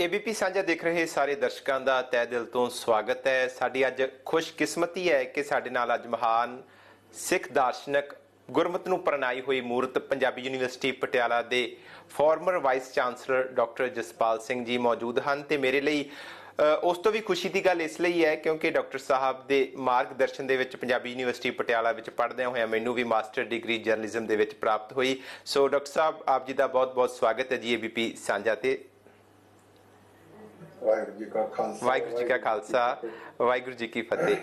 ABP ਸਾਂਝਾ देख रहे सारे दर्शकों का तह दिल तो स्वागत है। साडी अज खुशकिस्मती है कि साडे नाल अज महान सिख दार्शनिक गुरमत नूं परनाई हुई मूर्त पंजाबी यूनीवर्सिटी पटियाला के former vice chancellor doctor Jaspal Singh ji मौजूद हैं। तो मेरे लिए उस तो भी खुशी की गल इसलिए है क्योंकि डॉक्टर साहब के मार्गदर्शन के पंजाबी यूनीवर्सिटी पटियाला पढ़दे हुए मैनू भी मास्टर डिग्री जर्नलिज्म के प्राप्त हुई। सो डॉक्टर साहब आप जी का बहुत बहुत स्वागत है जी एबीपी साझा ते। वाहिगुरू जी का खालसा वाहिगुरू जी की फतेह।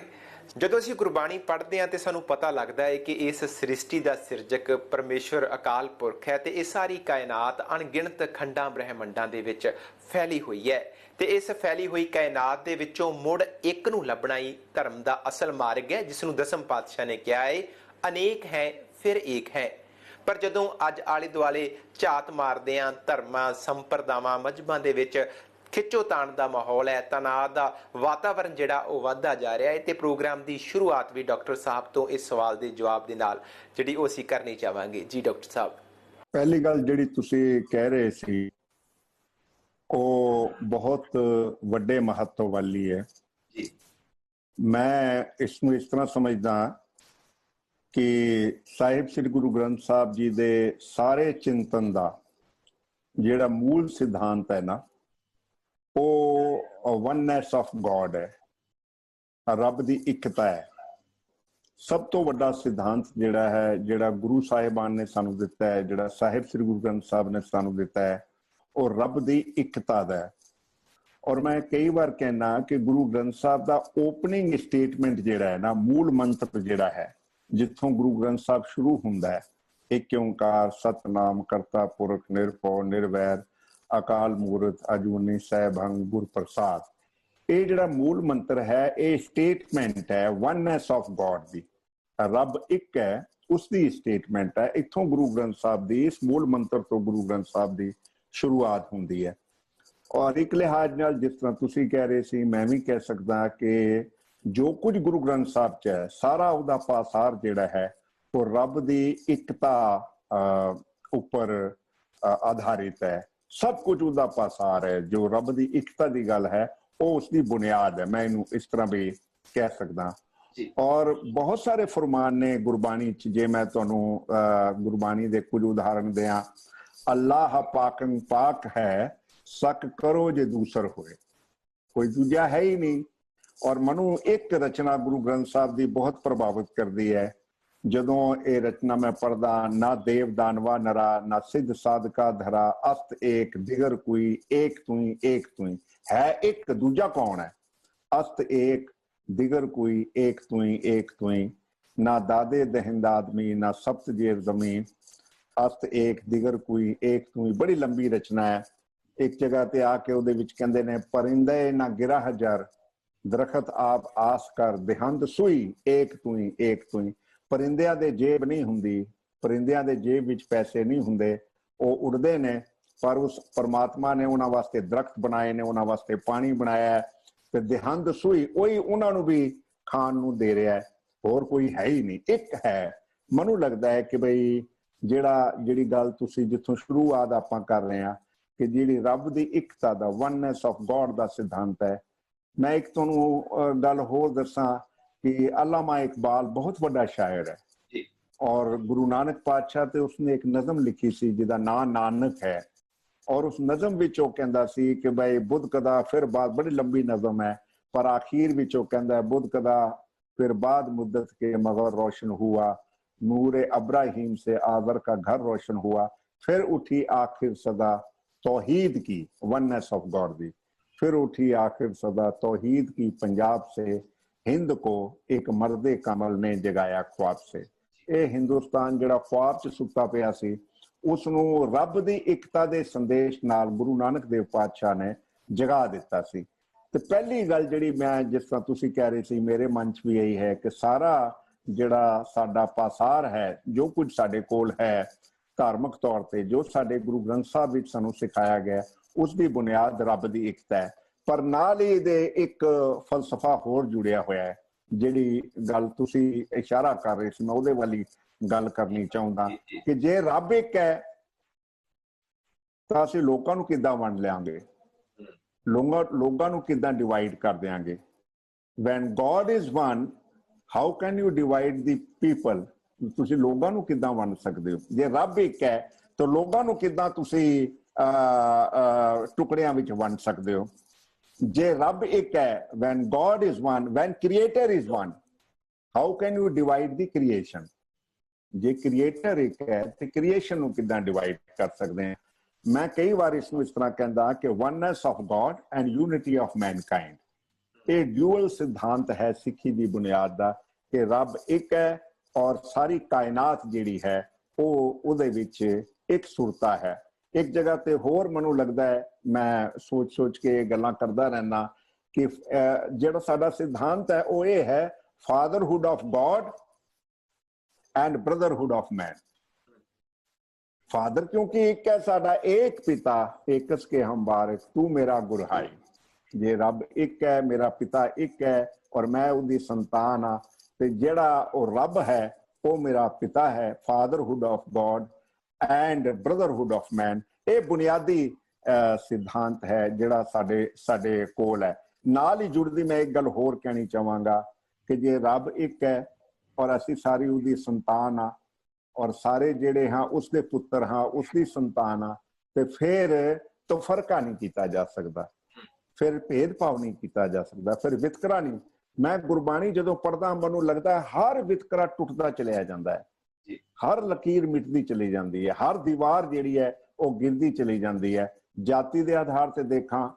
ਜਦੋਂ ਅਸੀਂ ਗੁਰਬਾਣੀ ਪੜ੍ਹਦੇ ਹਾਂ ਤੇ ਸਾਨੂੰ ਪਤਾ ਲੱਗਦਾ ਹੈ ਕਿ ਇਸ ਸ੍ਰਿਸ਼ਟੀ ਦਾ ਸਿਰਜਕ ਪਰਮੇਸ਼ਵਰ ਅਕਾਲ ਪੁਰਖ ਹੈ ਤੇ ਇਹ ਸਾਰੀ ਕਾਇਨਾਤ ਅਣਗਿਣਤ ਖੰਡਾਂ ਬ੍ਰਹਿਮੰਡਾਂ ਦੇ ਵਿੱਚ ਫੈਲੀ ਹੋਈ ਹੈ ਤੇ ਇਸ ਫੈਲੀ ਹੋਈ ਕਾਇਨਾਤ ਦੇ ਵਿੱਚੋਂ ਮੁੜ ਇੱਕ ਨੂੰ ਲੱਭਣਾ ਹੀ ਧਰਮ ਦਾ ਅਸਲ ਮਾਰਗ ਹੈ, ਜਿਸ ਨੂੰ ਦਸਮ ਪਾਤਸ਼ਾਹ ਨੇ ਕਿਹਾ ਹੈ ਅਨੇਕ ਹੈ ਫਿਰ ਏਕ ਹੈ। ਪਰ ਜਦੋਂ ਅੱਜ ਆਲੇ ਦੁਆਲੇ ਝਾਤ ਮਾਰਦੇ ਹਾਂ ਧਰਮਾਂ ਸੰਪਰਦਾਵਾਂ ਮਜ਼ਹਬਾਂ ਦੇ ਵਿੱਚ खिचोताण का माहौल है, तनाव का वातावरण जिहड़ा वो वधदा जा रहा है। तो प्रोग्राम की शुरुआत भी डॉक्टर साहब तो इस सवाल के जवाब के नाल जिहड़ी वो असीं करनी चाहांगे जी। डॉक्टर साहब पहली गल जिहड़ी तुसीं कह रहे सी ਉਹ बहुत ਵੱਡੇ महत्व वाली है जी। मैं इसनूं इस तरह समझदा कि साहिब श्री गुरु ग्रंथ साहब जी दे सारे चिंतन का जिहड़ा मूल सिद्धांत है ना ਉਹ ਵਨਨੈਸ ਆਫ ਗॉड ਹੈ, ਰੱਬ ਦੀ ਇਕਤਾ ਹੈ। ਸਭ ਤੋਂ ਵੱਡਾ ਸਿਧਾਂਤ ਜਿਹੜਾ ਹੈ, ਜਿਹੜਾ ਗੁਰੂ ਸਾਹਿਬਾਨ ਨੇ ਸਾਨੂੰ ਦਿੱਤਾ ਹੈ, ਜਿਹੜਾ ਸਾਹਿਬ ਸ੍ਰੀ ਗੁਰੂ ਗ੍ਰੰਥ ਸਾਹਿਬ ਨੇ ਸਾਨੂੰ ਦਿੱਤਾ ਹੈ, ਉਹ ਰੱਬ ਦੀ ਇਕਤਾ ਦਾ ਹੈ। ਔਰ ਮੈਂ ਕਈ ਵਾਰ ਕਹਿਣਾ ਕਿ ਗੁਰੂ ਗ੍ਰੰਥ ਸਾਹਿਬ ਦਾ ਓਪਨਿੰਗ ਸਟੇਟਮੈਂਟ ਜਿਹੜਾ ਹੈ ਨਾ, ਮੂਲ ਮੰਤਰ ਜਿਹੜਾ ਹੈ, ਜਿੱਥੋਂ ਗੁਰੂ ਗ੍ਰੰਥ ਸਾਹਿਬ ਸ਼ੁਰੂ ਹੁੰਦਾ ਹੈ, ਏਕ ਓਂਕਾਰ ਸਤਨਾਮ ਕਰਤਾ ਪੁਰਖ ਨਿਰਭਉ ਨਿਰਵੈਰ अकाल मूर्त अजूनी सहभंग गुर प्रसाद, ये जिहड़ा मूल मंत्र है ये स्टेटमेंट है वननेस ऑफ गॉड दी। रब एक है उसकी स्टेटमेंट है। इत्थों गुरु ग्रंथ साहब दी इस मूल मंत्र तो गुरु ग्रंथ साहब दी शुरुआत हुंदी है। और एक लिहाज नाल जिस तरह तुसीं कह रहे सी मैं भी कह सकदा कि जो कुछ गुरु ग्रंथ साहब च है सारा उहदा पासार जिहड़ा है वो रब दी एकता उपर आधारित है। सब कुछ उसका पासार है। जो रब की एकता की गल है वो उसकी बुनियाद है, मैं इनू इस तरह भी कह सकदा। और बहुत सारे फरमान ने गुरबाणी च, जे मैं तुहानू गुरबाणी दे कुछ उदाहरण दियां, अल्लाह पाकं पाक है सक करो जे दूसर होए, कोई दूजा है ही नहीं। और मनु एक रचना गुरु ग्रंथ साहब की बहुत प्रभावित करती है। जदों ये रचना मैं पढ़दा, ना देव दानवा नरा ना सिद्ध साधका धरा, अस्त एक दिगर कोई एक तुई है एक दूजा कौन है। अस्त एक दिगर कोई एक तुई ना दादे दहिंद आदमी ना सप्त जेर जमीन, अस्त एक दिगर कोई एक तुई। बड़ी लंबी रचना है। एक जगह ते आके उहदे विच कहंदे ने परिंदे ना गिरा हजार दरखत आप आस कर देहंद सुई एक तुई। परिंदिਆਂ ਦੇ ਜੇਬ नहीं ਹੁੰਦੀ, परिंदिਆਂ ਦੇ ਜੇਬ ਵਿੱਚ ਪੈਸੇ नहीं ਹੁੰਦੇ, ਉਹ ਉੜਦੇ ਨੇ, ਪਰ ਉਸ परमात्मा ने ਉਹਨਾਂ ਵਾਸਤੇ ਦਰਖਤ ਬਣਾਏ ਨੇ, ਉਹਨਾਂ ਵਾਸਤੇ ਪਾਣੀ ਬਣਾਇਆ ਹੈ ਤੇ ਦੇਹੰਦ ਸੂਈ ਉਹੀ ਉਹਨਾਂ ਨੂੰ ਵੀ ਖਾਣ ਨੂੰ ਦੇ ਰਿਹਾ ਹੈ। ਹੋਰ ਕੋਈ ਹੈ ਹੀ ਨਹੀਂ, ਇੱਕ ਹੈ। ਮੈਨੂੰ ਲੱਗਦਾ ਹੈ ਕਿ ਬਈ ਜਿਹੜੀ ਗੱਲ ਤੁਸੀਂ ਜਿੱਥੋਂ ਸ਼ੁਰੂਆਤ ਆਪਾਂ ਕਰ ਰਹੇ ਹਾਂ ਕਿ ਜਿਹੜੀ ਰੱਬ ਦੀ ਇਕਤਾ ਦਾ ਵਨਨੈਸ ਆਫ ਗॉड ਦਾ ਸਿਧਾਂਤ ਹੈ। मैं एक ਤੁਹਾਨੂੰ ਗੱਲ ਹੋਰ ਦੱਸਾਂ कि अल्लामा इकबाल बहुत बड़ा शायर है और गुरु नानक पातशाह ते उसने एक नज़म लिखी सी जिहदा नाम नानक है। और उस नज़म विच ओह कहंदा सी कि भाई बुध कदा फिर बाद, बड़ी लंबी नज़म है पर आखिर विच ओह कहंदा है बुध कदा फिर बाद मुद्दत के मगर रोशन हुआ, नूर अब्राहीम से आज़र का घर रोशन हुआ, फिर उठी आखिर सदा तौहीद की वननेस ऑफ गॉड दी, फिर उठी आखिर सदा तौहीद की पंजाब से हिंद को एक मर्दे कमल ने जगाया ख्वाब से। ये हिंदुस्तान जिहड़ा ख्वाब च सुता पिया सी उसनूं रब दी एकता दे संदेश नाल गुरु नानक देव पातशाह ने जगा दिता सी। ते पहली गल जिहड़ी मैं जिस तरह तुसीं कह रहे सी मेरे मन च भी यही है कि सारा जिहड़ा साडा पासार है, जो कुछ साडे कोल है धार्मिक तौर ते, जो साडे गुरु ग्रंथ साहब विच सानूं सिखाया गया, उसकी बुनियाद रब दी एकता है। पर नाल ही दे एक फलसफा होर जुड़िया होया है, जिहड़ी गल तुसी इशारा कर रहे सी, मैं उहदे वाली गल करनी चाहुंदा कि जे रब एक है तां असीं लोकां नूं किद्दां वंड लिआंगे। ਲੋਕਾਂ ਨੂੰ ਕਿੱਦਾਂ ਡਿਵਾਈਡ ਕਰ ਦਿਆਂਗੇ? when God is one, how can you divide the people? ਤੁਸੀਂ ਲੋਕਾਂ ਨੂੰ ਕਿੱਦਾਂ ਵੰਡ ਸਕਦੇ ਹੋ? ਜੇ ਰੱਬ ਇੱਕ ਹੈ ਤਾਂ ਲੋਕਾਂ ਨੂੰ ਕਿੱਦਾਂ ਤੁਸੀਂ ਟੁਕੜਿਆਂ ਵਿੱਚ ਵੰਡ ਸਕਦੇ ਹੋ? ਜੇ ਰੱਬ ਇੱਕ ਹੈ, when God is one, when creator is one, how can you divide the creation? ਜੇ ਕ੍ਰੀਏਟਰ ਇੱਕ ਹੈ ਤੇ ਕ੍ਰੀਏਸ਼ਨ ਨੂੰ ਕਿੱਦਾਂ ਡਿਵਾਈਡ ਕਰ ਸਕਦੇ ਹਾਂ? ਮੈਂ ਕਈ ਵਾਰ ਇਸ ਨੂੰ ਇਸ ਤਰ੍ਹਾਂ ਕਹਿੰਦਾ ਕਿ oneness of God and unity of mankind, ਇਹ ਡਿਊਅਲ ਸਿਧਾਂਤ ਹੈ ਸਿੱਖੀ ਦੀ ਬੁਨਿਆਦ ਦਾ, ਕਿ ਰੱਬ ਇੱਕ ਹੈ ਔਰ ਸਾਰੀ ਕਾਇਨਾਤ ਜਿਹੜੀ ਹੈ ਉਹ ਉਹਦੇ ਵਿੱਚ ਇੱਕ ਸੁਰਤਾ ਹੈ। ਇੱਕ ਜਗ੍ਹਾ ਤੇ ਹੋਰ ਮੈਨੂੰ ਲੱਗਦਾ ਹੈ, ਮੈਂ ਸੋਚ ਕੇ ਗੱਲਾਂ ਕਰਦਾ ਰਹਿਣਾ ਕਿ ਜਿਹੜਾ ਸਾਡਾ ਸਿਧਾਂਤ ਹੈ ਉਹ ਇਹ ਹੈ, fatherhood of God and brotherhood of man. Father क्योंकि एक है साडा, एक पिता एकस के हम बारिक, तू मेरा गुरहाई। जे रब एक है, मेरा पिता एक है और मैं उदी संतान हाँ, ते जेड़ा ओ रब है वो मेरा पिता है। Fatherhood of God and brotherhood of man, ये बुनियादी सिद्धांत है जेड़ा साडे कोल है। नाल ही जुड़दी मैं एक गल होर कहनी चाहांगा कि जे रब एक है और असी सारी उदी संतान हाँ और सारे जेड़े हाँ उसके पुत्र हाँ, उसकी संतान हाँ, ते फिर तो फर्का नहीं किया जा सकता, फिर भेदभाव नहीं किया जा सकता, फिर वितकरा नहीं। मैं गुरबाणी जदों पढ़दा मैनूं लगदा है हर वितकरा टुटदा चलिया जांदा है, हर लकीर मिटदी चली जाती है, हर दीवार जिहड़ी है वो गिरदी चली जाती है। जाति के आधार से देखा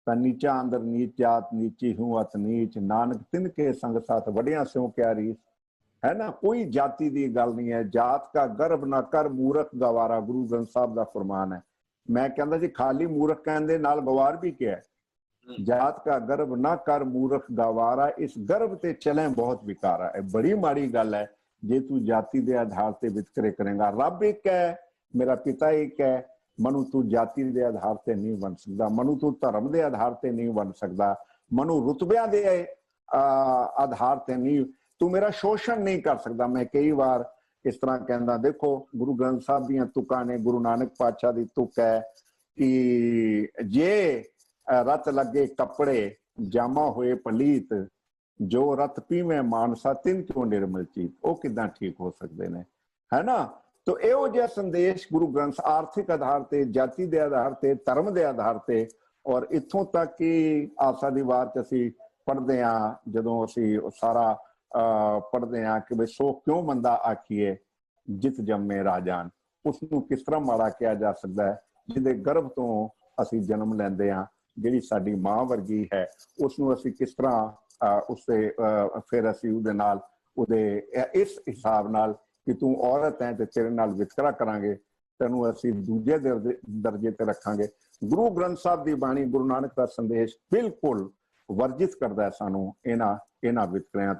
तो नीचा अंदर नीच जात, नीची हूँ अत नीच, नानक तिनके संग साथ वडिया स्यों क्या रीस, है ना। कोई जाति की गल नहीं है। जात का गर्व ना कर मूर्ख गवारा, गुरु ग्रंथ साहब का फरमान है। मैं कहता जी खाली मूर्ख कहने नाल गवार भी क्या है। जात का गर्व ना कर मूर्ख गवारा, इस गर्व ते चले बहुत विकारा है। बड़ी माड़ी गल है जे तू जाति के आधार से वितकरे करेगा। रब एक है, मेरा पिता एक है, मनु तू जाति के आधार से नहीं बन सकता, मनु तू धर्म के आधार से नहीं बन सकता, मनु रुतबिया के आधार से नहीं, तू मेरा शोषण नहीं कर सकता। मैं कई बार इस तरह कहना, देखो गुरु ग्रंथ साहब दी तुकां ने, गुरु नानक पातशाह की तुक है कि जे रत लगे कपड़े जामा हुए पलीत, जो रत पीवे मानसा तिन क्यों निर्मल चीत, वो किदां ठीक हो सकते हैं, है ना। तो इहो जिहा संदेश गुरु ग्रंथ आर्थिक आधार से, जाति के आधार से, धर्म के आधार से, और इत्थों तक कि आसा दी वार च असीं पढ़ते हैं, जदों असीं सारा पढ़ते हैं कि सो क्यों मंदा आखिए जित जम्मे राजान, उसनूं किस तरह माड़ा किया जा सकता है जिहदे गर्भ तो असीं जन्म लैंदे हां, जिहड़ी साडी मां वर्गी है उसनूं असीं किस तरह उससे फिर असीं उहदे नाल उहदे इस हिसाब नाल कि तू औरत है तो तेरे नाल वितकरा करांगे, तेनू असीं दूजे दर्जे ते रखांगे। गुरु ग्रंथ साहब की बाणी, गुरु नानक का संदेश बिल्कुल वर्जित करता है सानू इन्हां वितकरियां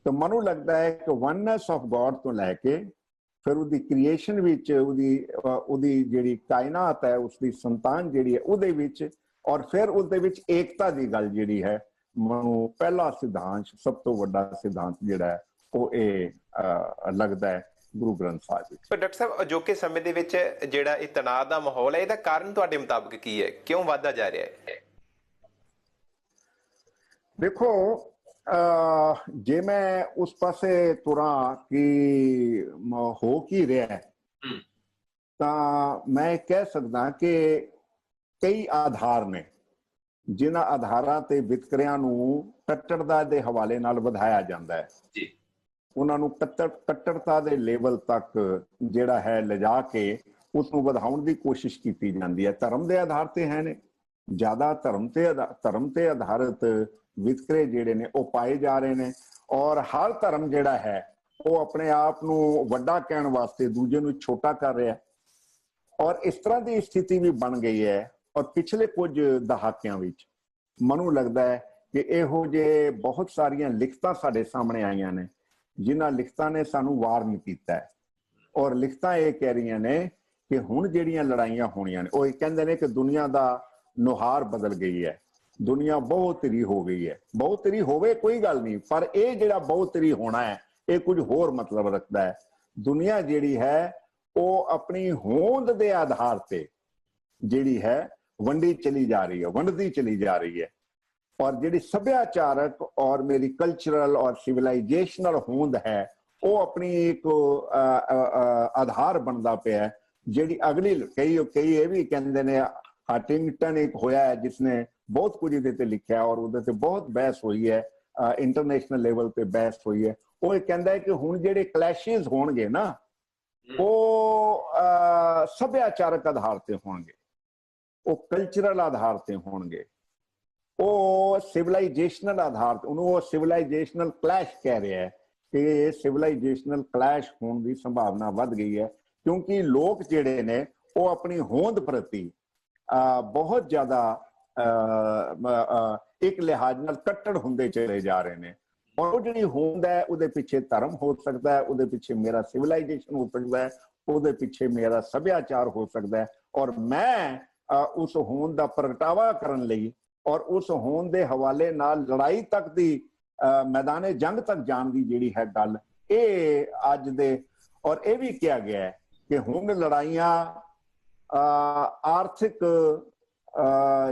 तो मनु लगता है कि वननेस ऑफ गॉड तो लैके फिर उहदी क्रिएशन विच, उहदी जिहड़ी कायनात है, उसकी संतान जिहड़ी है उहदे विच, और फिर उसदे विच एकता की गल जिहड़ी है, मनु पहला सिद्धांत, सब तो वड्डा सिद्धांत जिहड़ा है ਉਹ ਇਹ ਲੱਗਦਾ ਹੈ ਗੁਰੂ ਗ੍ਰੰਥ ਸਾਹਿਬ ਵਿੱਚ। ਪਰ ਡਾਕਟਰ ਸਾਹਿਬ ਅਜੋਕੇ ਸਮੇਂ ਦੇ ਵਿੱਚ ਜਿਹੜਾ ਇਹ ਤਣਾਅ ਦਾ ਮਾਹੌਲ ਹੈ, ਇਹਦਾ ਕਾਰਨ ਤੁਹਾਡੇ ਮੁਤਾਬਕ ਕੀ ਹੈ? ਕਿਉਂ ਵਧਦਾ ਜਾ ਰਿਹਾ ਹੈ? ਦੇਖੋ ਜੇ ਮੈਂ ਉਸ ਪਾਸੇ ਤੁਰਾਂ ਕਿ ਹੋ ਕੀ ਰਿਹਾ ਹੈ ਤਾਂ ਮੈਂ ਕਹਿ ਸਕਦਾ ਕਿ ਕਈ ਆਧਾਰ ਨੇ ਜਿਨ੍ਹਾਂ ਆਧਾਰਾਂ ਤੇ ਵਿਤਕਰਿਆਂ ਨੂੰ ਕੱਟੜਤਾ ਦੇ ਹਵਾਲੇ ਨਾਲ ਵਧਾਇਆ ਜਾਂਦਾ ਹੈ ਜੀ। ਉਹਨਾਂ ਨੂੰ ਕੱਟੜਤਾ ਦੇ ਲੈਵਲ ਤੱਕ ਜਿਹੜਾ ਹੈ ਲਿਜਾ ਕੇ ਉਸ ਨੂੰ ਵਧਾਉਣ ਦੀ ਕੋਸ਼ਿਸ਼ ਕੀਤੀ ਜਾਂਦੀ ਹੈ। ਧਰਮ ਦੇ ਆਧਾਰ ਤੇ ਹੈ ਨੇ ਜ਼ਿਆਦਾ, ਧਰਮ ਤੇ ਆਧਾਰਿਤ ਵਿਤਕਰੇ ਜਿਹੜੇ ਨੇ ਉਹ ਪਾਏ ਜਾ ਰਹੇ ਨੇ, ਔਰ ਹਰ ਧਰਮ ਜਿਹੜਾ ਹੈ ਉਹ ਆਪਣੇ ਆਪ ਨੂੰ ਵੱਡਾ ਕਹਿਣ ਵਾਸਤੇ ਦੂਜੇ ਨੂੰ ਛੋਟਾ ਕਰ ਰਿਹਾ, ਔਰ ਇਸ ਤਰ੍ਹਾਂ ਦੀ ਸਥਿਤੀ ਵੀ ਬਣ ਗਈ ਹੈ। ਔਰ ਪਿਛਲੇ ਕੁਝ ਦਹਾਕਿਆਂ ਵਿੱਚ ਮੈਨੂੰ ਲੱਗਦਾ ਹੈ ਕਿ ਇਹੋ ਜਿਹੇ ਬਹੁਤ ਸਾਰੀਆਂ ਲਿਖਤਾਂ ਸਾਡੇ ਸਾਹਮਣੇ ਆਈਆਂ ਨੇ ਜਿਨ੍ਹਾਂ ਲਿਖਤਾਂ ਨੇ ਸਾਨੂੰ ਵਾਰਨ ਕੀਤਾ ਹੈ, ਔਰ ਲਿਖਤਾਂ ਇਹ ਕਹਿ ਰਹੀਆਂ ਨੇ ਕਿ ਹੁਣ ਜਿਹੜੀਆਂ ਲੜਾਈਆਂ ਹੋਣੀਆਂ ਨੇ, ਉਹ ਇਹ ਕਹਿੰਦੇ ਨੇ ਕਿ ਦੁਨੀਆ ਦਾ ਨੁਹਾਰ ਬਦਲ ਗਈ ਹੈ, ਦੁਨੀਆ ਬਹੁਤਰੀ ਹੋ ਗਈ ਹੈ। ਬਹੁਤਰੀ ਹੋਵੇ ਕੋਈ ਗੱਲ ਨਹੀਂ, ਪਰ ਇਹ ਜਿਹੜਾ ਬਹੁਤਰੀ ਹੋਣਾ ਹੈ ਇਹ ਕੁਝ ਹੋਰ ਮਤਲਬ ਰੱਖਦਾ ਹੈ। ਦੁਨੀਆ ਜਿਹੜੀ ਹੈ ਉਹ ਆਪਣੀ ਹੋਂਦ ਦੇ ਆਧਾਰ ਤੇ ਜਿਹੜੀ ਹੈ वंडी चली जा रही है, वंडती चली जा रही है। और जिहड़ी सभ्याचारक और मेरी कल्चरल और सिविलाइजेशनल होंद है वो अपनी एक आधार बनता पिया है। जिहड़ी अगली कई कई ये भी कहते ने, हटिंगटन एक होया है जिसने बहुत कुछ इहदे ते लिखिया और उहदे ते बहुत बहस हुई है, इंटरनेशनल लेवल पे बहस हुई है। वो ये कहता है कि हुण जिहड़े क्लैशेस होणगे ना वो सभ्याचारक आधार ते होणगे, वो कल्चरल आधार ते होणगे, वो सिविलाइजेशनल आधार, उन्होंने सिविलाइजेशनल क्लैश कह रहे हैं कि सिविलाइजेशनल क्लैश होने की संभावना बढ़ गई है क्योंकि लोग जिहड़े ने वो अपनी होंद प्रति बहुत ज्यादा एक लिहाज नाल कट्टड़ हुंदे चले जा रहे हैं। और वो जिहड़ी होंद है उहदे पिछे धर्म हो सकता है, उहदे पिछे मेरा सिविलाइजेशन हो सकता है, उहदे पिछे मेरा सभ्याचार हो सकता है। और मैं उस होंद का प्रगटावा करन लई और उस होंद के हवाले नाल लड़ाई तक दी मैदाने जंग तक जान की जिहड़ी है गल ये अज दे। और ये भी कहा गया है कि हुण लड़ाइयां आर्थिक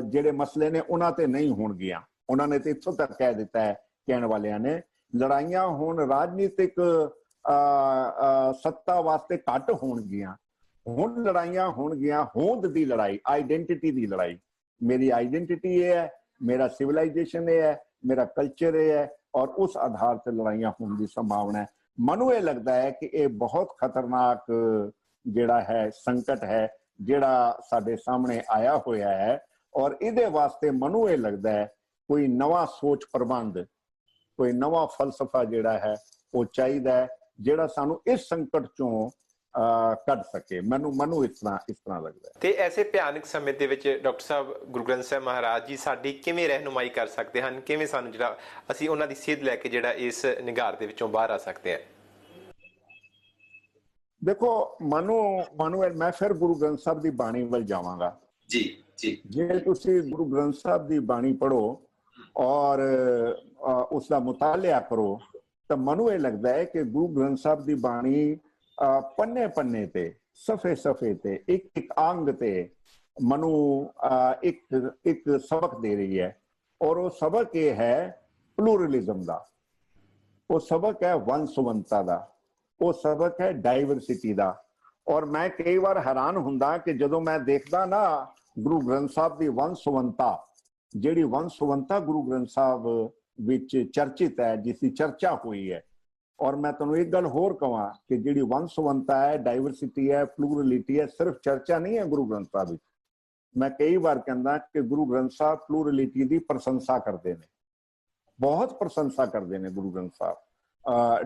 जिहड़े मसले ने उन्हां ते नहीं होणगियां। उन्होंने तो इत्थों तक कह दिता है कहने वालियां ने, लड़ाइयां हुण राजनीतिक सत्ता वास्ते घट होणगियां। हुण लड़ाइयां होणगियां होंद दी लड़ाई, आइडेंटिटी दी लड़ाई। मेरी आइडेंटिटी ये है, मेरा सिविलाइजेशन ये है, मेरा कल्चर ये है और उस आधार पर लड़ाइयां होने की संभावना है। मनु ये लगता है कि ये बहुत खतरनाक जिहड़ा है संकट है जिहड़ा साडे सामने आया होया है। और इहदे वास्ते मनु ये लगता है कोई नवा सोच प्रबंध, कोई नवा फलसफा जिहड़ा है वो चाहिदा है जिहड़ा सानू इस संकट चों ਕੱਢ सके। ਮੈਨੂੰ ਇਸ ਤਰ੍ਹਾਂ ਲੱਗਦਾ ਹੈ। ਤੇ ਐਸੇ ਭਿਆਨਕ ਸਮੇਂ ਦੇ ਵਿੱਚ ਡਾਕਟਰ ਸਾਹਿਬ ਗੁਰੂ ਗ੍ਰੰਥ ਸਾਹਿਬ ਮਹਾਰਾਜ ਜੀ ਸਾਡੀ ਕਿਵੇਂ ਰਹਿਨੁਮਾਈ ਕਰ ਸਕਦੇ ਹਨ, ਕਿਵੇਂ ਸਾਨੂੰ ਜਿਹੜਾ ਅਸੀਂ ਉਹਨਾਂ ਦੀ ਸੇਧ ਲੈ ਕੇ ਜਿਹੜਾ ਇਸ ਨਿਗਾਰ ਦੇ ਵਿੱਚੋਂ ਬਾਹਰ ਆ ਸਕਦੇ ਹਾਂ? ਦੇਖੋ ਮਨੂੰ ਮੈਂ ਫਿਰ ਗੁਰੂ ਗ੍ਰੰਥ ਸਾਹਿਬ ਦੀ ਬਾਣੀ ਵੱਲ ਜਾਵਾਂਗਾ। ਜੀ ਜੀ, ਜੇ ਤੁਸੀਂ ਗੁਰੂ ਗ੍ਰੰਥ ਸਾਹਿਬ ਦੀ ਬਾਣੀ ਪੜੋ ਔਰ ਉਸ ਦਾ ਮੁਤਾਲਿਆ ਕਰੋ ਤਾਂ ਮੈਨੂੰ ਇਹ ਲੱਗਦਾ ਹੈ ਕਿ ਗੁਰੂ ਗ੍ਰੰਥ ਸਾਹਿਬ ਦੀ ਬਾਣੀ पन्ने पन्ने ते सफे सफे ते एक अंग ते मनु एक सबक दे रही है। और वो सबक ये है प्लूरलिज्म दा, वो सबक है वंशवंता दा, वो सबक है डाइवर्सिटी दा। और मैं कई बार हैरान हुंदा कि जदों मैं देखदा ना गुरु ग्रंथ साहब दी वंशवंता, जिहड़ी वंशवंता गुरु ग्रंथ साहब विच चर्चित है, जिसकी चर्चा हुई है। और मैं तुहानूं एक गल होर कहां कि जिहड़ी वंशवंता है, डाइवर्सिटी है, प्लूरलिटी है, सिर्फ चर्चा नहीं है गुरु ग्रंथ साहब विच। मैं कई बार कहंदा कि गुरु ग्रंथ साहब प्लूरलिटी की प्रशंसा करते हैं, बहुत प्रशंसा करते हैं गुरु ग्रंथ साहब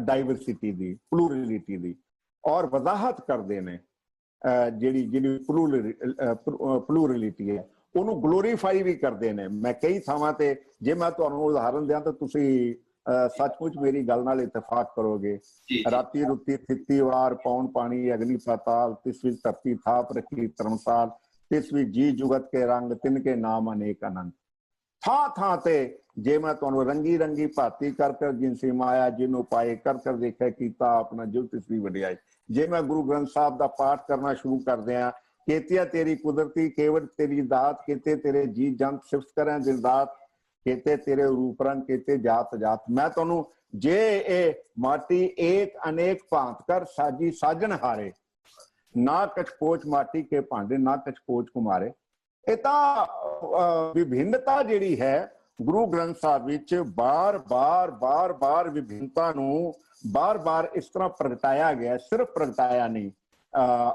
डाइवर्सिटी की, प्लूरलिटी की। और वजाहत करते हैं जिहड़ी जिहड़ी प्लूरलिटी है उन्होंने ग्लोरीफाई भी करते हैं। मैं कई थावां ते जे मैं तुहानूं उदाहरण दियां तो तुसीं सचमुच मेरी गल नाल इतफाक करोगे। राती रुती थिती वार पौन पानी अग्नि पाताल, तिस विच धरती थाप रखी धर्मसाल, तिस विच जी जुगत के रंग तिनके नाम अनेक अनंत। थां थां ते जे मैं तुहानूं रंगी रंगी भाती कर कर जिनसी माया, जिन्हों पाए कर कर देखे कीता अपना जो तिसदी वडियाई। जे मैं गुरु ग्रंथ साहब का पाठ करना शुरू कर दियां, केतिया तेरी कुदरती केवट तेरी दात, केते तेरे जी जंत सिफत करें दिन रात, केते तेरे रूप रंग केते जात जात। मैं तुहानूं जे ए माटी एक अनेक भांत कर साजी साजन हारे, ना कछकोच माटी के भांडे ना कछकोच कुमारे। ये तां विभिन्नता जिहड़ी है गुरु ग्रंथ साहब विच बार बार विभिन्नता नूं बार बार इस तरह प्रगटाया गया, सिर्फ प्रगटाया नहीं।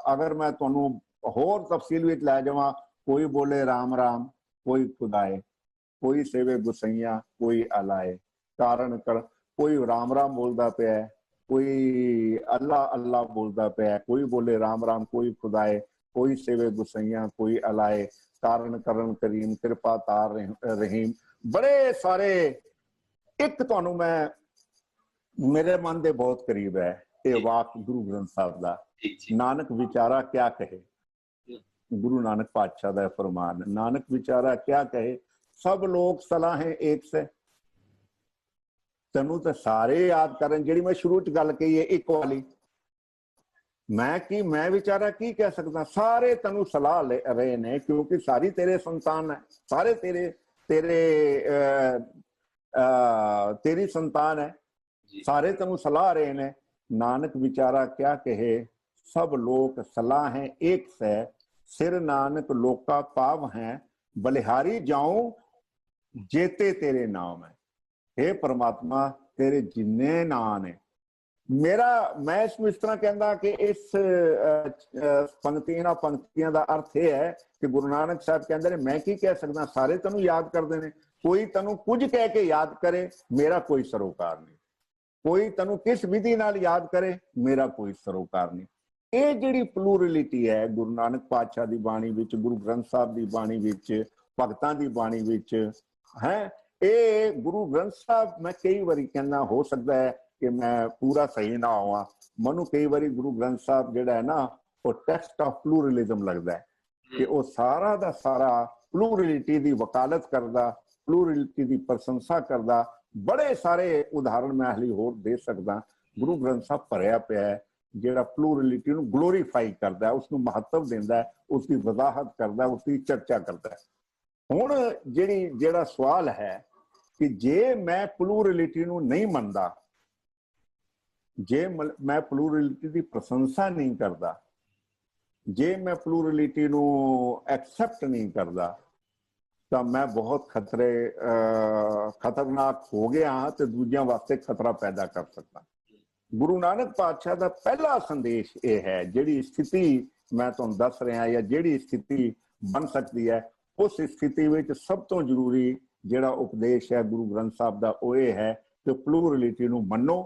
अगर मैं तुहानूं होर तफसील विच लै जावां, कोई बोले राम राम कोई खुदाए, कोई सेवे गुसैया कोई अलाए, कारण कर कोई राम राम बोलता पिया, कोई अल्लाह अल्लाह बोलता पिया, कोई बोले राम राम कोई खुदाए, कोई सेवे गुसैया कोई अलाए, कारण करण करीम कृपा तार रहीम। बड़े सारे एक तुहानूं मैं मेरे मन दे बहुत करीब है ये वाक गुरु ग्रंथ साहब दा। नानक विचारा क्या कहे, गुरु नानक पातशाह दा फरमान, नानक विचारा क्या कहे, सब लोग सलाहें एक से। तेनू तो सारे याद करन, जिहड़ी मैं शुरू च गल कही है एक वाली, मैं ਵਿਚਾਰਾ ਕੀ ਕਹਿ ਸਕਦਾ। ਸਾਰੇ ਤੈਨੂੰ ਸਲਾਹ ਲੈ ਰਹੇ ਨੇ ਕਿਉਂਕਿ ਸਾਰੀ ਤੇਰੇ ਸੰਤਾਨ ਹੈ, ਸਾਰੇ तेरी संतान है, सारे तेनू सलाह रहे ने। नानक विचारा क्या कहे, सब लोक सलाह हैं एक से, सिर नानक लोका पाव हैं, बलिहारी जाऊं जेते तेरे नाम है। हे परमात्मा तेरे जिन्ने नाम ने मैं इसमें इस तरह कहना कि इस पंक्तियां का अर्थ यह है कि गुरु नानक साहब कहते हैं मैं की कह सकता, सारे तेनू याद करते हैं, कोई तेनू कुछ कह के याद करे मेरा कोई सरोकार नहीं, कोई तेनू किस विधि नाल याद करे मेरा कोई सरोकार नहीं। ये जिहड़ी प्लूरलिटी है गुरु नानक पातशाह की बाणी विच, गुरु ग्रंथ साहब की बाणी विच, भगतां की बाणी विच है, ये गुरु ग्रंथ साहब मैं कई बारी कहना, हो सकता है कि मैं पूरा सही ना होवां, मनु कई बारी गुरु ग्रंथ साहब जिहड़ा है ना वो टेक्स्ट ऑफ प्लूरलिज्म लगता है कि वो सारा दा सारा प्लूरलिटी की वकालत करदा, प्लूरलिटी की प्रशंसा करदा। बड़े सारे उदाहरण मैं हली होर दे सकदा। गुरु ग्रंथ साहब भरिया पिया है जिहड़ा प्लूरलिटी नूं ग्लोरीफाई करदा है, उसनूं महत्व दिंदा है, उसकी वजाहत करदा है, उसकी चर्चा करदा है। हुण जिहड़ा सवाल है कि जे मैं प्लूरलिटी नूं नहीं मनदा, जे मैं प्लूरलिटी की प्रशंसा नहीं करता, जे मैं प्लूरलिटी नूं एक्सेप्ट नहीं करता, तो मैं बहुत खतरनाक हो गया हाँ, तो दूजियां वास्ते खतरा पैदा कर सकता। गुरु नानक पातशाह का पहला संदेश ये है, जिहड़ी स्थिति मैं तुहानूं दस रहा या जिहड़ी स्थिति बन सकती है, उस स्थिति में सब तो जरूरी जिहड़ा उपदेश है गुरु ग्रंथ साहब का वो ये है कि प्लूरलिटी नूं मन्नो,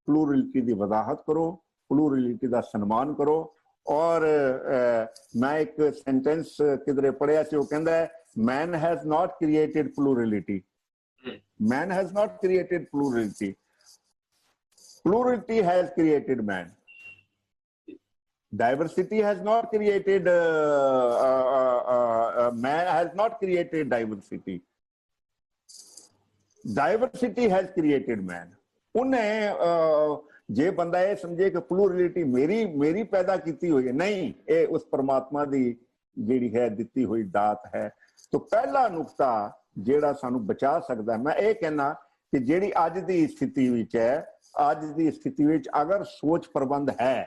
प्लूरलिटी की वजाहत करो, प्लूरलिटी का सन्मान करो। और मैं एक सेंटेंस किधरे पढ़िया से, वो कहता है man has not created plurality, man has not created plurality, plurality has created man, diversity has not created man has not created diversity, diversity has created man. उन्हें जे बंदा ये समझे कि प्लूरलिटी मेरी पैदा की हुई है, नहीं, ये उस परमात्मा की जिहड़ी है दिती हुई दात है। तो पहला नुकता जिहड़ा सानू बचा सकता है, मैं ये कहना कि जिहड़ी अज की स्थिति विच है, अज की स्थिति विच अगर सोच प्रबंध है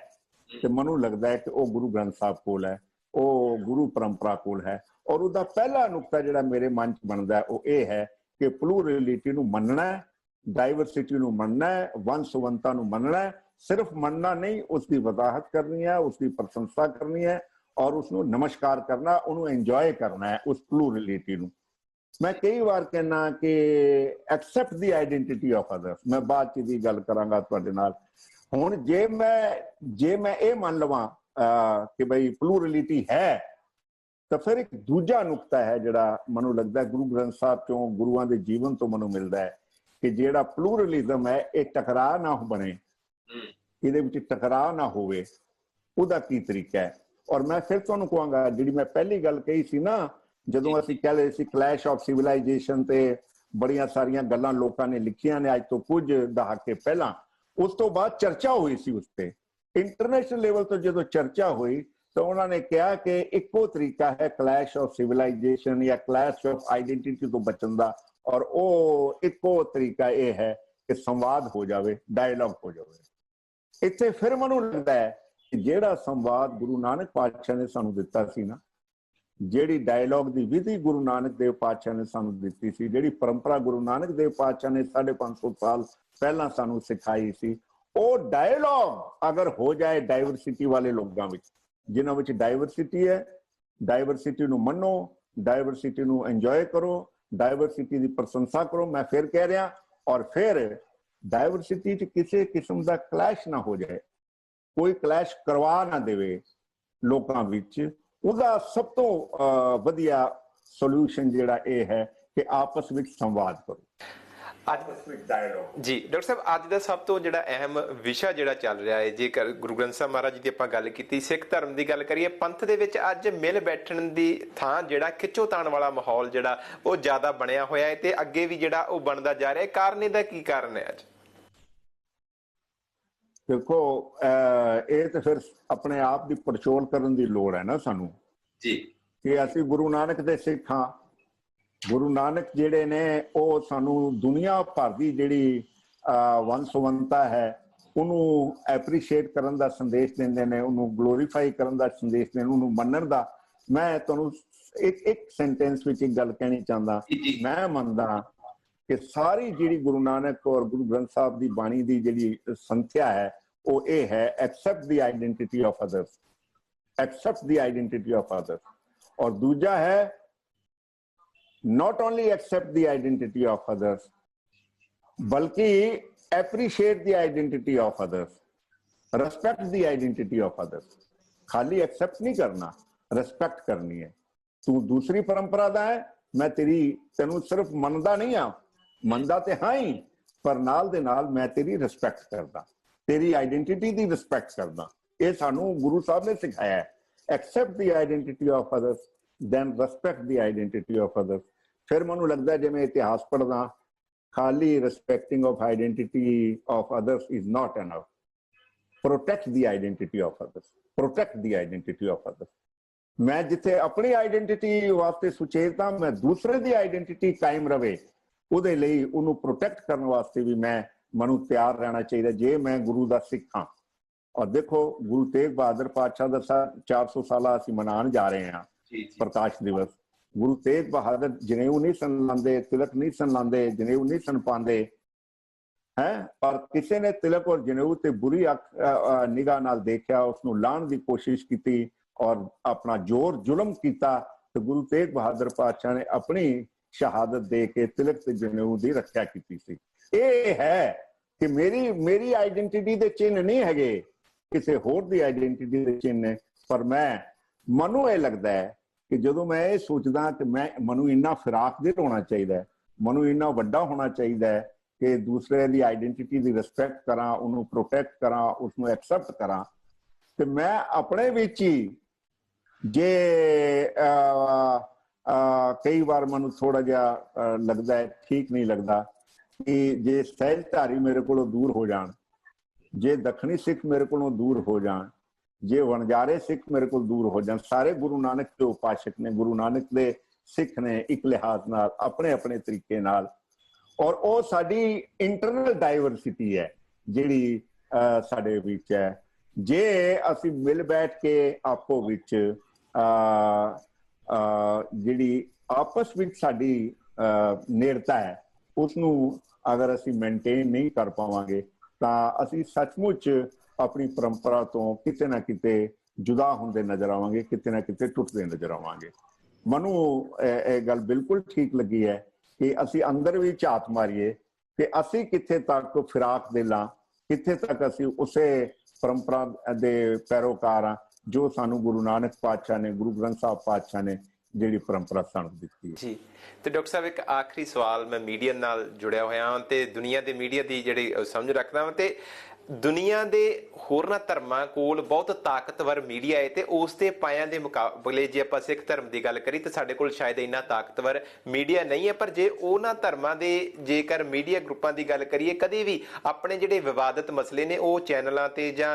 तो मैनू लगता है कि वह गुरु ग्रंथ साहब कोल है, वह गुरु परंपरा कोल है। और उसका पहला नुकता जिहड़ा मेरे मन च बनता है वो ये है कि प्लूरलिटी नूं मनना है, डाइवर्सिटी नूं मनना है, वंश सुवंता नूं मनना है। सिर्फ मनना नहीं, उसकी वजाहत करनी है, उसकी प्रशंसा करनी है और उसनूं नमस्कार करना, उन्होंने एंजॉय करना है उस प्लूरलिटी नूं। मैं कई बार कहना कि accept the identity of others. मैं बाद च गल करांगा तुहाडे नाल। हुण जे मैं ये मान लवां कि भाई प्लूरलिटी है, तो फिर एक दूजा नुकता है जिहड़ा मैनूं लगदा है गुरु ग्रंथ साहब चों, गुरुआं दे जीवन तो मैनूं मिलदा है कि जिहड़ा प्लूरलिज्म है ये टकराव ना बने, इहदे विच टकराव ना होवे, उहदा की तरीका है। और मैं फिर तुहानूं कहांगा, जिहड़ी मैं पहली गल कही सी ना, जदों असीं कह रहे सी क्लैश ऑफ सिविलाइजेशन ते बड़ियां सारियां गल्लां लोकां ने लिखियां ने अज तो कुछ दहाके पहलां, उस तो बाद चर्चा हुई सी उस पर इंटरनेशनल लेवल तो जो चर्चा हुई तो उन्होंने कहा कि एको तरीका है क्लैश ऑफ सिविलाइजेशन या क्लैश ऑफ आइडेंटिटी तो बचन का, और वो एको तरीका यह है कि संवाद हो जाए, डायलॉग हो जाए। इत्थे फिर मैनूं लगता है कि जिहड़ा संवाद गुरु नानक पातशाह ने सानूं दिता सी ना, जिहड़ी डायलॉग की विधि गुरु नानक देव पातशाह ने सानूं दिती सी, जिहड़ी परंपरा गुरु नानक देव पातशाह ने 550 साल पहला सानूं सिखाई सी, वो डायलॉग अगर हो जाए डाइवर्सिटी वाले लोगों में, जिन्हां विच डाइवर्सिटी है, डाइवर्सिटी नूं मन्नो, डाइवर्सिटी नूं एंजॉय करो, डाइवर्सिटी की प्रशंसा करो। मैं फिर कह रहा, और फिर डाइवर्सिटी च किसी किस्म का क्लैश ना हो जाए, कोई क्लैश करवा ना देवे लोकां विच। उसका सब तो वधिया सोल्यूशन जिहड़ा ये है कि आपस में संवाद करो, जी डॉक्टर साहब, अज का सब तो जिहड़ा अहम विषय जिहड़ा चल रहा है, जेकर गुरु ग्रंथ साहब महाराज जी की आपां गल कीती, सिख धर्म की गल करिए, पंथ दे विच अज मिल बैठण दी थां जिहड़ा खिच्चोताण वाला माहौल जिहड़ा वो ज़्यादा बनिया होया है ते अगे भी जिहड़ा वो बनदा जा रहा है। कारण इहदा की कारण है? अज देखो ये तो फिर अपने आप की पड़चोल करने की लोड़ है ना सानू जी कि असी गुरु नानक दे सिख हाँ। गुरु नानक जिहड़े ने ਉਹ सानू दुनिया भर की जिहड़ी वंन सुवंता है ਉਹਨੂੰ ਐਪਰੀਸ਼ੀਏਟ ਕਰਨ ਦਾ ਸੰਦੇਸ਼ ਦਿੰਦੇ ਨੇ, ਉਹਨੂੰ ਗਲੋਰੀਫਾਈ ਕਰਨ ਦਾ ਸੰਦੇਸ਼ ਦਿੰਦੇ, ਉਹਨੂੰ ਮੰਨਣ ਦਾ। ਮੈਂ ਤੁਹਾਨੂੰ ਇੱਕ ਸੈਂਟੈਂਸ ਵਿੱਚ ਇੱਕ ਗੱਲ ਕਹਿਣੀ ਚਾਹੁੰਦਾ। ਮੈਂ ਮੰਨਦਾ ਕਿ ਸਾਰੀ ਜਿਹੜੀ ਗੁਰੂ ਨਾਨਕ ਔਰ ਗੁਰੂ ਗ੍ਰੰਥ ਸਾਹਿਬ ਦੀ ਬਾਣੀ ਦੀ ਜਿਹੜੀ ਸੰਥਿਆ ਹੈ ਉਹ ਇਹ ਹੈ, accept the identity of others, accept the identity of others. ਔਰ ਦੂਜਾ ਹੈ not only accept the identity of others balki appreciate the identity of others, respect the identity of others। खाली accept नहीं करना, respect करनी है। तू दूसरी परंपरा दा है, मैं तेनू सिर्फ मनदा नहीं आ, मनदा ते हां ही, पर नाल दे नाल मैं तेरी रिस्पेक्ट करदा, तेरी आइडेंटिटी दी रिस्पेक्ट करदा। ये सानू गुरु साहब ने सिखाया है, accept the identity of others then respect the identity of others। फिर मैनू लगता है जिवें इतिहास पढ़दा, खाली respecting of identity of others is not enough। protect the identity of others, protect the identity of others। मैं जिथे अपनी आइडेंटिटी वास्ते सुचेत हाँ, मैं दूसरे की आइडेंटिटी कायम रहे उहदे लई उहनूं प्रोटेक्ट करने वास्ते भी मैनू तैयार रहना चाहिए जे मैं गुरु दा सिख हाँ। और देखो गुरु तेग बहादुर पातशाह दा 400 साल असीं मनाउण जा रहे हैं प्रकाश दिवस। गुरु तेग बहादुर जनेऊ नहीं सन लांदे, तिलक नहीं सन लांदे, जनेऊ नहीं सन पांदे है, पर किसी ने तिलक और जनेऊ ते बुरी निगाह नाल देखा, उसनूं लाण दी कोशिश की और अपना जोर जुल्म किया, तो गुरु तेग बहादुर पातशाह ने अपनी शहादत दे के तिलक ते जनेऊ दी रक्षा की सी। ये है कि मेरी आइडेंटिटी दे चिन्ह नहीं है, किसी होर दी आइडेंटिटी दे चिन्ह ने। पर मनु ये लगता है कि जो मैं ये सोचदा कि मनु इन्ना फिराक दिल होना चाहिए, मनु इन्ना वड्डा होना चाहिए कि दूसरे की आइडेंटिटी की रिस्पेक्ट करा, उन्होंने प्रोटेक्ट करा, उसको एक्सेप्ट करा। तो मैं अपने विच ही जे कई बार मनु थोड़ा जिहा लगता है, ठीक नहीं लगता कि जे सहजधारी मेरे को दूर हो जान, जे दखनी सिख मेरे को दूर हो जान, जे वणजारे सिख मेरे को दूर हो जाए, सारे गुरु नानक के उपासक ने, गुरु नानक दे सिख ने एक लिहाज नाल अपने अपने तरीके नाल। और वो साडी इंटरनल डाइवर्सिटी है जिहड़ी साडे विच है। जे असीं मिल बैठ के आपो विच जिहड़ी आपस विच साडी नेड़ता है उसनूं अगर असीं मेनटेन नहीं कर पावांगे तां असीं सचमुच अपनी परंपरा तो किते ना किते जुदा होंदे नजर आवांगे, किते ना किते टुटदे नजर आवांगे। मनु ये गल बिल्कुल ठीक लगी है कि असी अंदर भी झात मारीए कि असी किथे तक फिराक दिल हाँ, किथे तक असी उसे परंपरा दे पैरोकार हाँ जो सानू गुरु नानक पातशाह ने, गुरु ग्रंथ साहब पातशाह ने ਜਿਹੜੀ परंपरा सानू ਦਿੱਤੀ जी। तो डॉक्टर साहब एक आखिरी सवाल, मैं मीडिया नाल जुड़िया होया हाँ ते दुनिया के मीडिया की जिहड़ी समझ रखदा हाँ ते दुनिया के होरनां धर्मां कोल बहुत ताकतवर मीडिया है, तो उस दे पायां दे मुकाबले जे आपां सिख धर्म की गल करिए तो साडे कोल शायद इन्ना ताकतवर मीडिया नहीं है। पर जे उन्हां धर्मां दे जेकर मीडिया ग्रुपां की गल करिए, कदी भी अपने जिहड़े विवादित मसले ने वो चैनलों ते जां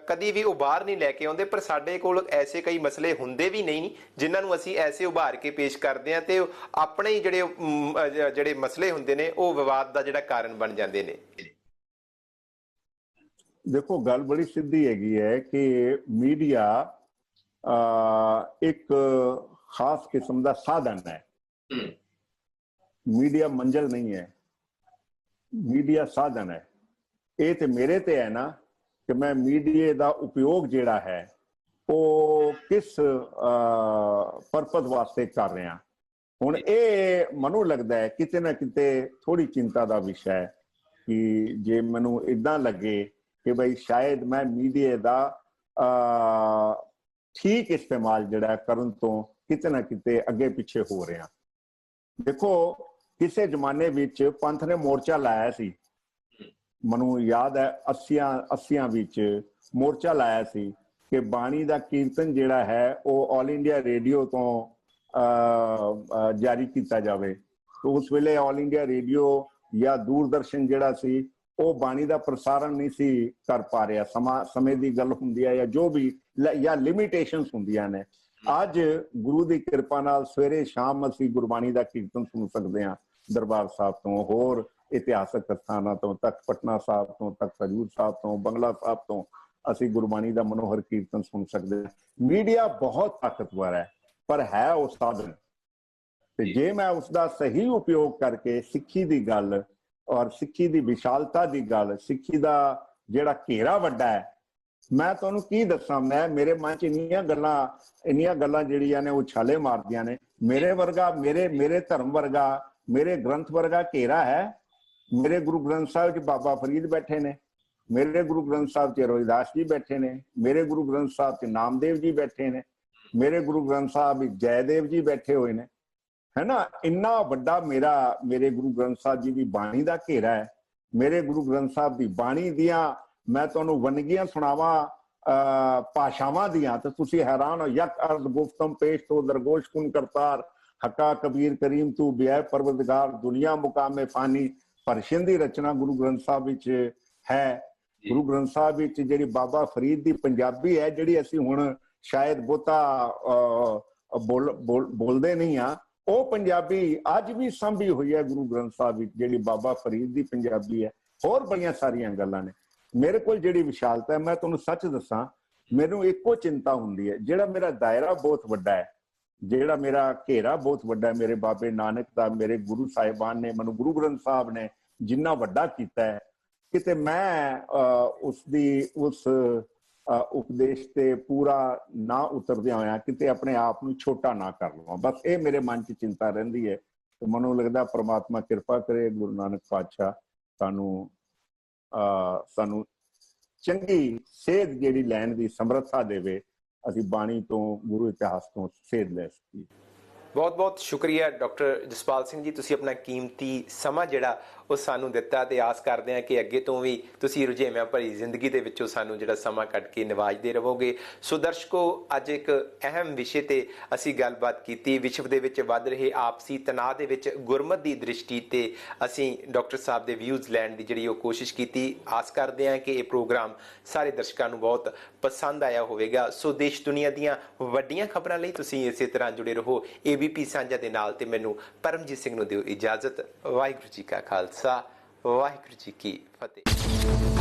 कदी भी उभार नहीं लैके आउंदे, पर साडे कोल ऐसे कई मसले हुंदे भी नहीं जिन्हां नूं असीं ऐसे उभार के पेश करते हैं, तो अपने ही जिहड़े मसले हुंदे ने वो विवाद का जिहड़ा कारण बन जाते हैं। देखो गल बड़ी सीधी हैगी है कि मीडिया एक खास किस्म का साधन है, मीडिया मंजिल नहीं है, मीडिया साधन है। ये तो मेरे ते है ना कि मैं मीडिया का उपयोग जिहड़ा है वो किस परपज वास्ते कर रहा। हुण ये मनु लगता है किते ना किते थोड़ी चिंता का विषय है कि जे मैनू इदां लगे कि भाई शायद मैं मीडिया का ठीक इस्तेमाल जिहड़ा करन तो किते ना किते अगे पिछे हो रहा। देखो किसे जमाने विच पंथ ने मोर्चा लाया सी, मनु याद है 80 विच मोर्चा लाया सी कि बाणी दा कीर्तन जिहड़ा है वो ऑल इंडिया रेडियो तो जारी किया जाए। तो उस वेले ऑल इंडिया रेडियो या दूरदर्शन जिहड़ा सी ਉਹ ਬਾਣੀ ਦਾ ਪ੍ਰਸਾਰਣ ਨਹੀਂ ਸੀ ਕਰ ਪਾ ਰਿਹਾ। ਸਮੇਂ ਦੀ ਗੱਲ ਹੁੰਦੀ ਹੈ ਜਾਂ ਜੋ ਵੀ ਜਾਂ ਲਿਮਿਟੇਸ਼ਨਸ ਹੁੰਦੀਆਂ ਨੇ। ਅੱਜ ਗੁਰੂ ਦੀ ਕਿਰਪਾ ਨਾਲ ਸਵੇਰੇ ਸ਼ਾਮ ਅਸੀਂ ਗੁਰਬਾਣੀ ਦਾ ਕੀਰਤਨ ਸੁਣ ਸਕਦੇ ਹਾਂ ਦਰਬਾਰ ਸਾਹਿਬ ਤੋਂ, ਹੋਰ ਇਤਿਹਾਸਕ ਸਥਾਨਾਂ ਤੋਂ, ਤਖਤ ਪਟਨਾ ਸਾਹਿਬ ਤੋਂ, ਤਖਤ ਹਜੂਰ ਸਾਹਿਬ ਤੋਂ, ਬੰਗਲਾ ਸਾਹਿਬ ਤੋਂ ਅਸੀਂ ਗੁਰਬਾਣੀ ਦਾ ਮਨੋਹਰ ਕੀਰਤਨ ਸੁਣ ਸਕਦੇ ਹਾਂ। ਮੀਡੀਆ ਬਹੁਤ ਤਾਕਤਵਰ ਹੈ, ਪਰ ਹੈ ਉਹ ਸਾਧਨ, ਤੇ ਜੇ ਮੈਂ ਉਸਦਾ ਸਹੀ ਉਪਯੋਗ ਕਰਕੇ ਸਿੱਖੀ ਦੀ ਗੱਲ ਔਰ ਸਿੱਖੀ ਦੀ ਵਿਸ਼ਾਲਤਾ ਦੀ ਗੱਲ, ਸਿੱਖੀ ਦਾ ਜਿਹੜਾ ਘੇਰਾ ਵੱਡਾ ਹੈ, ਮੈਂ ਤੁਹਾਨੂੰ ਕੀ ਦੱਸਾਂ, ਮੇਰੇ ਮਨ ਚ ਇੰਨੀਆਂ ਗੱਲਾਂ ਜਿਹੜੀਆਂ ਨੇ ਉਛਾਲੇ ਮਾਰਦੀਆਂ ਨੇ। ਮੇਰੇ ਵਰਗਾ, ਮੇਰੇ ਧਰਮ ਵਰਗਾ, ਮੇਰੇ ਗ੍ਰੰਥ ਵਰਗਾ ਘੇਰਾ ਹੈ। ਮੇਰੇ ਗੁਰੂ ਗ੍ਰੰਥ ਸਾਹਿਬ ਚ ਬਾਬਾ ਫਰੀਦ ਬੈਠੇ ਨੇ, ਮੇਰੇ ਗੁਰੂ ਗ੍ਰੰਥ ਸਾਹਿਬ ਚ ਰੋਹਿਦਾਸ ਜੀ ਬੈਠੇ ਨੇ, ਮੇਰੇ ਗੁਰੂ ਗ੍ਰੰਥ ਸਾਹਿਬ ਚ ਨਾਮਦੇਵ ਜੀ ਬੈਠੇ ਨੇ, ਮੇਰੇ ਗੁਰੂ ਗ੍ਰੰਥ ਸਾਹਿਬ ਵਿੱਚ ਜੈਦੇਵ ਜੀ ਬੈਠੇ ਹੋਏ ਨੇ, ਹੈ ਨਾ। ਇੰਨਾ ਵੱਡਾ ਮੇਰੇ ਗੁਰੂ ਗ੍ਰੰਥ ਸਾਹਿਬ ਜੀ ਦੀ ਬਾਣੀ ਦਾ ਘੇਰਾ ਹੈ। ਮੇਰੇ ਗੁਰੂ ਗ੍ਰੰਥ ਸਾਹਿਬ ਦੀ ਬਾਣੀ ਦੀਆਂ ਮੈਂ ਤੁਹਾਨੂੰ ਵੰਨਗੀਆਂ ਸੁਣਾਵਾਂ ਭਾਸ਼ਾਵਾਂ ਦੀਆਂ ਤੇ ਤੁਸੀਂ ਹੈਰਾਨ ਹੋ। ਯਕ ਅਰਦ ਗੁਫਤਮ ਪੇਸ਼ ਤੋਂ ਦਰਗੋਸ਼ ਕੁਨ ਕਰਤਾਰ, ਹੱਕਾ ਕਬੀਰ ਕਰੀਮ ਤੂੰ ਬਿਆਹ ਪਰਵਰਦਗਾਰ, ਦੁਨੀਆ ਮੁਕਾਮੇ ਫਾਨੀ। ਪਰਸ਼ੀਅਨ ਦੀ ਰਚਨਾ ਗੁਰੂ ਗ੍ਰੰਥ ਸਾਹਿਬ ਵਿੱਚ ਹੈ। ਗੁਰੂ ਗ੍ਰੰਥ ਸਾਹਿਬ ਵਿੱਚ ਜਿਹੜੀ ਬਾਬਾ ਫਰੀਦ ਦੀ ਪੰਜਾਬੀ ਹੈ, ਜਿਹੜੀ ਅਸੀਂ ਹੁਣ ਸ਼ਾਇਦ ਬਹੁਤਾ ਬੋਲਦੇ ਨਹੀਂ ਆ, ਉਹ ਪੰਜਾਬੀ ਅੱਜ ਵੀ ਸੰਭੀ ਹੋਈ ਹੈ ਗੁਰੂ ਗ੍ਰੰਥ ਸਾਹਿਬ ਵਿੱਚ, ਜਿਹੜੀ ਬਾਬਾ ਫਰੀਦ ਦੀ ਪੰਜਾਬੀ ਹੈ। ਹੋਰ ਬੜੀਆਂ ਸਾਰੀਆਂ ਗੱਲਾਂ ਨੇ। ਮੇਰੇ ਕੋਲ ਜਿਹੜੀ ਵਿਸ਼ਾਲਤਾ ਹੈ, ਮੈਂ ਤੁਹਾਨੂੰ ਸੱਚ ਦੱਸਾਂ, ਮੈਨੂੰ ਇੱਕੋ ਚਿੰਤਾ ਹੁੰਦੀ ਹੈ, ਜਿਹੜਾ ਮੇਰਾ ਦਾਇਰਾ ਬਹੁਤ ਵੱਡਾ ਹੈ, ਜਿਹੜਾ ਮੇਰਾ ਘੇਰਾ ਬਹੁਤ ਵੱਡਾ ਹੈ, ਮੇਰੇ ਬਾਬੇ ਨਾਨਕ ਦਾ, ਮੇਰੇ ਗੁਰੂ ਸਾਹਿਬਾਨ ਨੇ ਮੈਨੂੰ, ਗੁਰੂ ਗ੍ਰੰਥ ਸਾਹਿਬ ਨੇ ਜਿੰਨਾ ਵੱਡਾ ਕੀਤਾ ਹੈ, ਕਿਤੇ ਮੈਂ ਉਸ ਉਪਦੇਸ਼ ਤੇ ਪੂਰਾ ਨਾ ਉਤਰਦਿਆਂ ਹੋਇਆ ਕਿਤੇ ਆਪਣੇ ਆਪ ਨੂੰ ਛੋਟਾ ਨਾ ਕਰ ਲਵਾਂ। ਬਸ ਇਹ ਮੇਰੇ ਮਨ 'ਚ ਚਿੰਤਾ ਰਹਿੰਦੀ ਹੈ। ਤੇ ਮੈਨੂੰ ਲੱਗਦਾ ਪ੍ਰਮਾਤਮਾ ਕਿਰਪਾ ਕਰੇ, ਗੁਰੂ ਨਾਨਕ ਪਾਤਸ਼ਾਹ ਸਾਨੂੰ ਚੰਗੀ ਸੇਧ ਜਿਹੜੀ ਲੈਣ ਦੀ ਸਮਰੱਥਾ ਦੇਵੇ, ਅਸੀਂ ਬਾਣੀ ਤੋਂ, ਗੁਰੂ ਇਤਿਹਾਸ ਤੋਂ ਸੇਧ ਲੈ ਸਕੀਏ। ਬਹੁਤ ਬਹੁਤ ਸ਼ੁਕਰੀਆ ਡਾਕਟਰ ਜਸਪਾਲ ਸਿੰਘ ਜੀ, ਤੁਸੀਂ ਆਪਣਾ ਕੀਮਤੀ ਸਮਾਂ ਜਿਹੜਾ ਉਹ ਸਾਨੂੰ ਦਿੱਤਾ, ਤੇ ਆਸ ਕਰਦੇ ਹਾਂ ਕਿ ਅੱਗੇ ਤੋਂ ਵੀ ਤੁਸੀਂ ਰੁਝੇਵਿਆਂ ਭਰੀ ਜ਼ਿੰਦਗੀ ਦੇ ਵਿੱਚੋਂ ਸਾਨੂੰ ਜਿਹੜਾ ਸਮਾਂ ਕੱਢ ਕੇ ਨਿਵਾਜਦੇ ਰਹੋਗੇ। ਸੋ ਦਰਸ਼ਕੋ, ਅੱਜ ਇੱਕ ਅਹਿਮ ਵਿਸ਼ੇ ਤੇ ਅਸੀਂ ਗੱਲਬਾਤ ਕੀਤੀ। ਵਿਸ਼ਵ ਦੇ ਵਿੱਚ ਵੱਧ ਰਹੇ ਆਪਸੀ ਤਣਾਅ ਦੇ ਵਿੱਚ ਗੁਰਮਤਿ ਦੀ ਦ੍ਰਿਸ਼ਟੀ ਤੇ ਅਸੀਂ ਡਾਕਟਰ ਸਾਹਿਬ ਦੇ ਵਿਊਜ਼ ਲੈਣ ਦੀ ਜਿਹੜੀ ਉਹ ਕੋਸ਼ਿਸ਼ ਕੀਤੀ। ਆਸ ਕਰਦੇ ਹਾਂ ਕਿ ਇਹ ਪ੍ਰੋਗਰਾਮ ਸਾਰੇ ਦਰਸ਼ਕਾਂ ਨੂੰ ਬਹੁਤ ਪਸੰਦ ਆਇਆ ਹੋਵੇਗਾ। ਸੋ ਦੇਸ਼ ਦੁਨੀਆ ਦੀਆਂ ਵੱਡੀਆਂ ਖਬਰਾਂ ਲਈ ਤੁਸੀਂ ਇਸੇ ਤਰ੍ਹਾਂ ਜੁੜੇ ਰਹੋ ABP ਸਾਂਝਾ ਦੇ ਨਾਲ, ਤੇ ਮੈਨੂੰ ਪਰਮਜੀਤ ਸਿੰਘ ਨੂੰ ਦਿਓ ਇਜਾਜ਼ਤ। ਵਾਹਿਗੁਰੂ ਜੀ ਕਾ ਖਾਲਸਾ, ਵਾਹਿਗੁਰੂ ਜੀ ਕੀ ਫਤਿਹ।